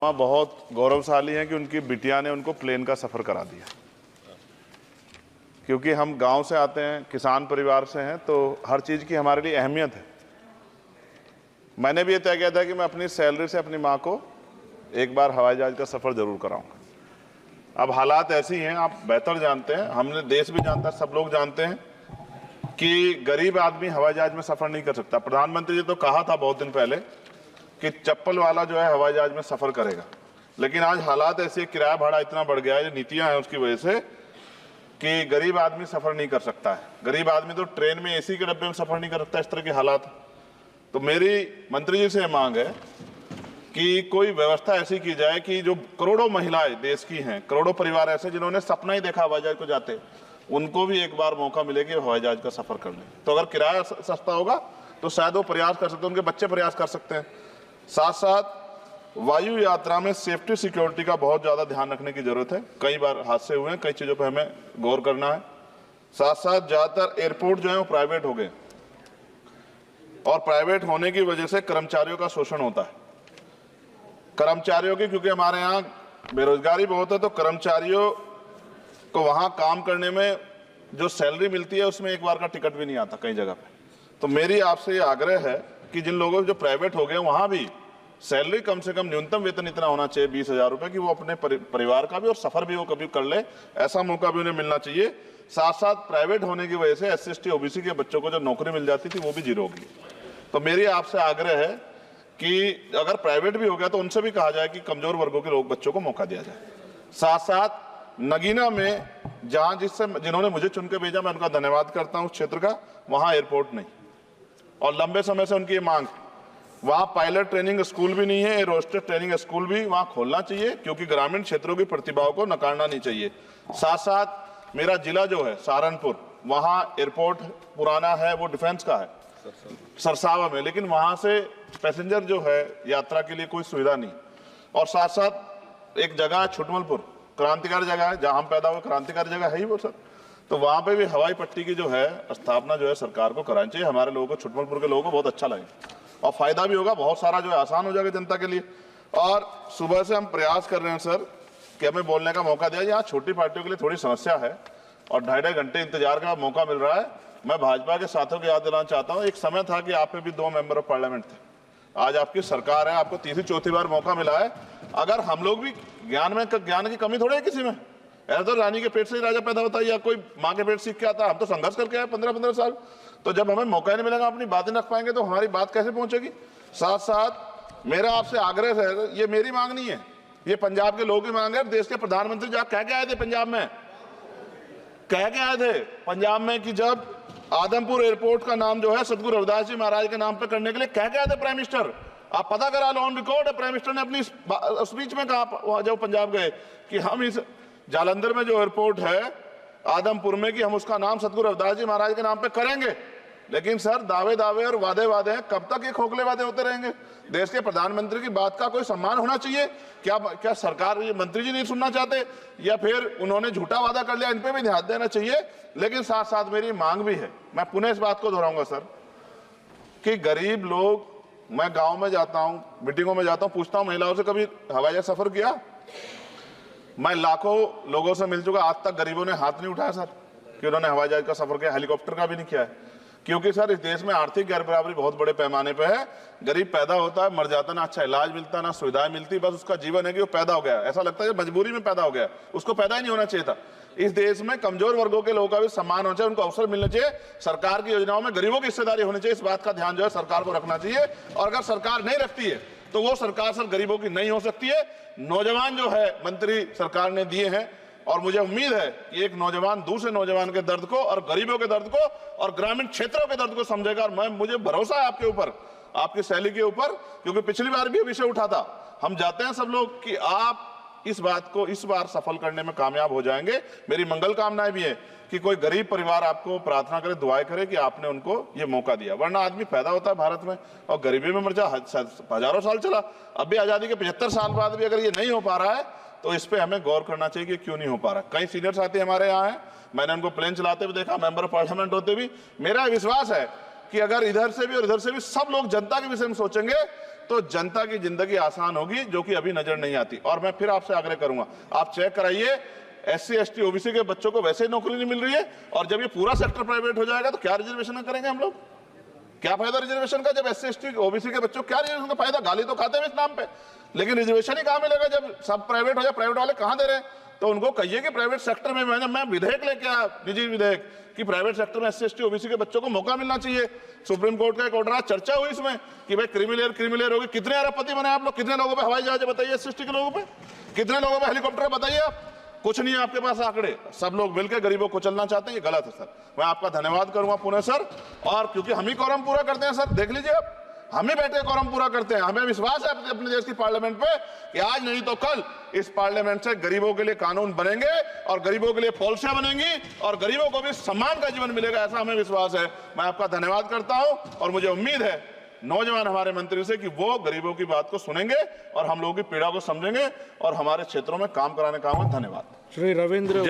बहुत गौरवशाली हैं कि उनकी बिटिया ने उनको प्लेन का सफ़र करा दिया, क्योंकि हम गांव से आते हैं, किसान परिवार से हैं, तो हर चीज़ की हमारे लिए अहमियत है। मैंने भी ये तय किया था कि मैं अपनी सैलरी से अपनी माँ को एक बार हवाई जहाज़ का सफ़र ज़रूर कराऊंगा। अब हालात ऐसी हैं, आप बेहतर जानते हैं, हमने देश भी जानता है, सब लोग जानते हैं कि गरीब आदमी हवाई जहाज़ में सफ़र नहीं कर सकता। प्रधानमंत्री जी तो कहा था बहुत दिन पहले कि चप्पल वाला जो है हवाई जहाज में सफर करेगा, लेकिन आज हालात ऐसे, किराया भाड़ा इतना बढ़ गया है, जो नीतियां हैं उसकी वजह से, कि गरीब आदमी सफर नहीं कर सकता है। गरीब आदमी तो ट्रेन में एसी के डब्बे में सफर नहीं कर सकता, इस तरह के हालात। तो मेरी मंत्री जी से मांग है कि कोई व्यवस्था ऐसी की जाए कि जो करोड़ों महिलाएं देश की हैं, करोड़ों परिवार ऐसे जिन्होंने सपना ही देखा हवाई जहाज को जाते, उनको भी एक बार मौका मिले कि हवाई जहाज का सफर कर लें। तो अगर किराया सस्ता होगा तो शायद वो प्रयास कर सकते हैं, उनके बच्चे प्रयास कर सकते हैं। साथ साथ वायु यात्रा में सेफ्टी सिक्योरिटी का बहुत ज़्यादा ध्यान रखने की जरूरत है। कई बार हादसे हुए हैं, कई चीज़ों पर हमें गौर करना है। साथ साथ ज़्यादातर एयरपोर्ट जो है वो प्राइवेट हो गए, और प्राइवेट होने की वजह से कर्मचारियों का शोषण होता है। कर्मचारियों की, क्योंकि हमारे यहाँ बेरोजगारी बहुत है, तो कर्मचारियों को वहाँ काम करने में जो सैलरी मिलती है उसमें एक बार का टिकट भी नहीं आता कई जगह पे। तो मेरी आपसे ये आग्रह है कि जिन लोगों जो प्राइवेट हो गए वहाँ भी सैलरी कम से कम न्यूनतम वेतन इतना होना चाहिए 20,000 रुपये, कि वो अपने परिवार का भी और सफर भी वो कभी कर ले, ऐसा मौका भी उन्हें मिलना चाहिए। साथ साथ प्राइवेट होने की वजह से SC/ST OBC के बच्चों को जो नौकरी मिल जाती थी वो भी जीरो होगी। तो मेरी आपसे आग्रह है कि अगर प्राइवेट भी हो गया तो उनसे भी कहा जाए कि कमजोर वर्गों के लोग बच्चों को मौका दिया जाए। साथ साथ नगीना में जहाँ जिन्होंने मुझे चुन के भेजा, मैं उनका धन्यवाद करता हूँ उस क्षेत्र का, वहाँ एयरपोर्ट नहीं, और लंबे समय से उनकी मांग, वहाँ पायलट ट्रेनिंग स्कूल भी नहीं है, एरोस्टेस ट्रेनिंग स्कूल भी वहाँ खोलना चाहिए, क्योंकि ग्रामीण क्षेत्रों की प्रतिभाओं को नकारना नहीं चाहिए। साथ साथ मेरा जिला जो है सहारनपुर, वहाँ एयरपोर्ट पुराना है, वो डिफेंस का है सरसावा में, लेकिन वहाँ से पैसेंजर जो है यात्रा के लिए कोई सुविधा नहीं। और साथ साथ एक जगह है छुटमलपुर, क्रांतिकारी जगह है, जहाँ हम पैदा हुए, क्रांतिकारी जगह है ही वो सर। तो वहाँ पे भी हवाई पट्टी की जो है स्थापना जो है सरकार को करानी चाहिए। हमारे लोगों को, छुटमलपुर के लोगों को बहुत अच्छा लगे और फायदा भी होगा, बहुत सारा जो है आसान हो जाएगा जनता के लिए। और सुबह से हम प्रयास कर रहे हैं सर कि हमें बोलने का मौका दिया। यहाँ छोटी पार्टियों के लिए थोड़ी समस्या है और 2.5 घंटे इंतजार का मौका मिल रहा है। मैं भाजपा के साथियों को याद दिलाना चाहता हूँ, एक समय था कि आप में भी 2 मेंबर ऑफ पार्लियामेंट थे, आज आपकी सरकार है, आपको तीसरी चौथी बार मौका मिला है। अगर हम लोग भी ज्ञान की कमी थोड़ी है किसी में, ऐसा तो रानी के पेट से ही राजा पैदा होता है या कोई माँ के पेट सीख के आता है। हम तो संघर्ष करके आए 15-15 साल, तो जब हमें मौका नहीं मिलेगा, अपनी बातें रख पाएंगे, तो हमारी बात कैसे पहुंचेगी। साथ साथ मेरा आपसे आग्रह है, ये मेरी मांग नहीं है, ये पंजाब के लोगों की मांग है। देश के प्रधानमंत्री जब कह के आए थे पंजाब में, कह के आए थे पंजाब में कि जब आदमपुर एयरपोर्ट का नाम जो है सतगुरु रविदास जी महाराज के नाम पर करने के लिए कह के आए थे प्राइम मिनिस्टर। आप पता करा लो, ऑन रिकॉर्ड है, प्राइम मिनिस्टर ने अपनी स्पीच में कहा जब पंजाब गए कि हम इस जालंधर में जो एयरपोर्ट है आदमपुर में, कि हम उसका नाम सतगुरु रविदास जी महाराज के नाम पे करेंगे। लेकिन सर दावे और वादे हैं, कब तक ये खोखले वादे होते रहेंगे। देश के प्रधानमंत्री की बात का कोई सम्मान होना चाहिए। क्या सरकार, ये मंत्री जी नहीं सुनना चाहते, या फिर उन्होंने झूठा वादा कर लिया, इन पे भी ध्यान देना चाहिए। लेकिन साथ साथ मेरी मांग भी है, मैं पुनः इस बात को दोहराऊंगा सर, कि गरीब लोग, मैं गाँव में जाता हूँ, मीटिंगों में जाता हूँ, पूछता हूँ महिलाओं से, कभी हवाई जहाज सफर किया? मैं लाखों लोगों से मिल चुका, आज तक गरीबों ने हाथ नहीं उठाया सर कि उन्होंने हवाई जहाज का सफर किया, हेलीकॉप्टर का भी नहीं किया है। क्योंकि सर इस देश में आर्थिक गैर बराबरी बहुत बड़े पैमाने पे है। गरीब पैदा होता है, मर जाता, ना अच्छा इलाज मिलता, ना सुविधाएं मिलती, बस उसका जीवन है कि वो पैदा हो गया, ऐसा लगता है मजबूरी में पैदा हो गया, उसको पैदा ही नहीं होना चाहिए था। इस देश में कमजोर वर्गों के लोगों का भी सम्मान होना चाहिए, उनको अवसर मिलना चाहिए। सरकार की योजनाओं में गरीबों की हिस्सेदारी होनी चाहिए, इस बात का ध्यान जो है सरकार को रखना चाहिए। और अगर सरकार नहीं रखती है तो वो सरकार सर गरीबों की नहीं हो सकती है। नौजवान जो है मंत्री सरकार ने दिए हैं, और मुझे उम्मीद है कि एक नौजवान दूसरे नौजवान के दर्द को और गरीबों के दर्द को और ग्रामीण क्षेत्रों के दर्द को समझेगा। और मुझे भरोसा है आपके ऊपर, आपकी शैली के ऊपर, क्योंकि पिछली बार भी विषय उठा था। हम जाते हैं सब लोग कि आप इस बात को इस बार सफल करने में कामयाब हो जाएंगे। मेरी मंगल कामनाएं भी है कि कोई गरीब परिवार आपको प्रार्थना करे, दुआएं करे कि आपने उनको ये मौका दिया। वरना आदमी पैदा होता है भारत में और गरीबी में मर जा, हजारों साल चला, अब भी आज़ादी के 75 साल बाद भी अगर ये नहीं हो पा रहा है तो इस पे हमें गौर करना चाहिए कि क्यों नहीं हो पा रहा। कई सीनियर साथी हमारे यहाँ हैं, मैंने उनको प्लेन चलाते हुए देखा, मेंबर ऑफ पार्लियामेंट होते भी। मेरा विश्वास है कि अगर इधर से भी और इधर से भी सब लोग जनता के विषय में सोचेंगे तो जनता की जिंदगी आसान होगी, जो कि अभी नजर नहीं आती। और मैं फिर आपसे आग्रह करूंगा, आप चेक कराइए, SC ST OBC के बच्चों को वैसे ही नौकरी नहीं मिल रही है, और जब ये पूरा सेक्टर प्राइवेट हो जाएगा तो क्या रिजर्वेशन करेंगे हम लोग? क्या फायदा रिजर्वेशन का? जब SC ST OBC के बच्चों क्या रिजर्वेशन का फायदा? गाली तो खाते हैं इस नाम पे, लेकिन रिजर्वेशन ही कहां मिलेगा जब सब प्राइवेट हो जाए? प्राइवेट वाले कहां दे रहे हैं? तो उनको कहिए कि प्राइवेट सेक्टर में मैं विधेयक लेके आया, निजी विधेयक, कि प्राइवेट सेक्टर में SC ST OBC के बच्चों को मौका मिलना चाहिए। सुप्रीम कोर्ट का एक ऑर्डर आज चर्चा हुई इसमें कि भाई क्रिमिलेयर होगी। कितने अरबपति बने आप लोग? कितने लोगों पे हवाई जहाज बताइए? SC ST के लोगों पे कितने लोगों पे हेलीकॉप्टर बताइए? आप कुछ नहीं है आपके पास आंकड़े। सब लोग मिलकर गरीबों को चलना चाहते हैं, ये गलत है सर। मैं आपका धन्यवाद करूंगा पुनः सर, और क्योंकि हम ही कोरम पूरा करते हैं सर, देख लीजिए आप, हम ही बैठे कोरम पूरा करते हैं। हमें विश्वास है अपने देश की पार्लियामेंट पे कि आज नहीं तो कल इस पार्लियामेंट से गरीबों के लिए कानून बनेंगे और गरीबों के लिए पॉलिसियां बनेंगी और गरीबों को भी सम्मान का जीवन मिलेगा, ऐसा हमें विश्वास है। मैं आपका धन्यवाद करता हूं और मुझे उम्मीद है नौजवान हमारे मंत्री से कि वो गरीबों की बात को सुनेंगे और हम लोगों की पीड़ा को समझेंगे और हमारे क्षेत्रों में काम कराने का आऊंगा। धन्यवाद। श्री रविंद्र